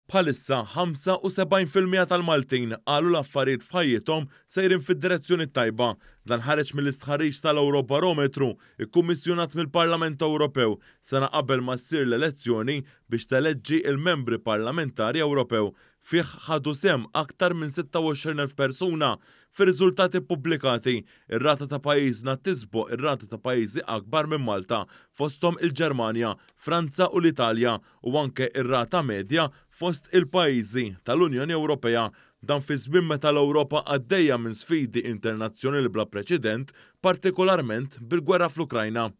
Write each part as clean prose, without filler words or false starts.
Bħalissa 75% tal-Maltin qalu l-affarijiet f'ħajjithom sejrin fid-direzzjoni tajba. Dan ħareġ mill-istħarriġ tal-Eurobarometru ikkummissjonat mill-Parlament Ewropew sena qabel ma ssir l-elezzjoni biex teleġġi il-membri parlamentari Ewropew. Fih ħadu sehem aktar minn 26,000 persuna. Fir-riżultati pubblikati, ir-rata ta' pajjiżna tisboq ir-rata ta' pajjiżi akbar minn Malta, fosthom il-Ġermanja, Franza u l-Italja u anke ir-rata medja fost il-pajjiżi tal-Unjoni Ewropea. Dan fi żmien meta l-Ewropa għaddejja minn sfidi internazzjonali bla preċedent, partikolarment bil-gwerra fl-Ukrajna.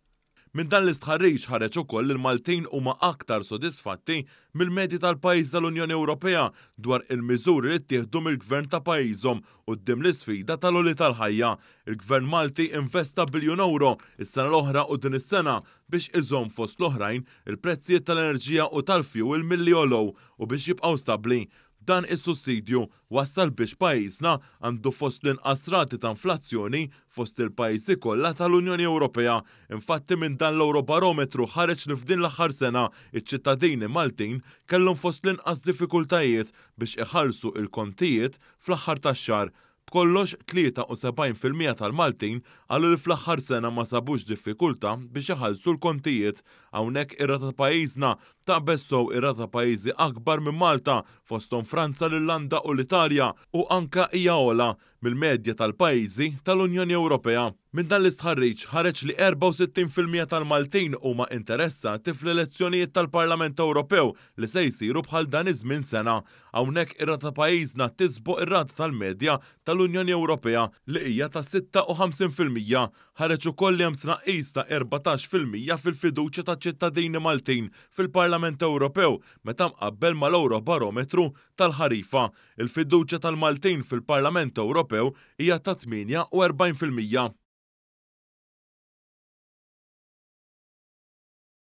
Minn dan l-istħarriġ ħareġ ukoll li l-Maltin huma aktar sodisfatti mill-medji tal-pajjiż tal-Unjoni Ewropea dwar il-miżuri li ttieħdu mill-gvern ta' pajjiżhom quddiem l-isfida tal-għoli tal-ħajja. Il-Gvern Malti investa biljun euro is-sena l-oħra u din is-sena biex iżomm fost l-oħrajn il-prezzijiet tal-enerġija u tal-fjuwil milli jolgħu u biex jibqgħu stabbli. Dan is-sussidju wassal biex pajjiżna għandu fost l-inqas rati ta' inflazzjoni fost il-pajjiżi kollha tal-Unjoni Ewropea. Infatti minn dan l-Eurobarometru ħareġ li f'din l-aħħar sena iċ-ċittadini Maltin kellhom fost l-inqas diffikultajiet biex iħallsu il-kontijiet fl-aħħar tax-xahar. B'kollox 73% tal-Maltin qalu li fl-aħħar sena ma sabux diffikultà biex iħallsu l-kontijiet. Hawnhekk ir-rata ta' pajjiżna taqbes sew ir-rata ta' pajjiżi akbar minn Malta fosthom Franza, l-Irlanda u l-Italja u anke hija ogħla mill-medja tal-pajjiżi tal-Unjoni Ewropea. Minn dan l-istħarriġ ħareġ li 64% tal-Maltin huma interessati fl-elezzjonijiet tal-Parlament Ewropew li se jsiru bħal dan iż-żmien sena. Hawnhekk ir-rata ta' pajjiżna tisboq ir-rata tal-medja tal-Unjoni Ewropea li hija ta' 56%. Ħareġ ukoll li hemm tnaqqis ta' 14% fil-fiduċja taċ-ċittadini Maltin fil-Parlament Ewropew meta mqabbel mal-Eurobarometru tal-ħarifa. Il-fiduċja tal-Maltin fil-Parlament Ewropew hija ta' 48%.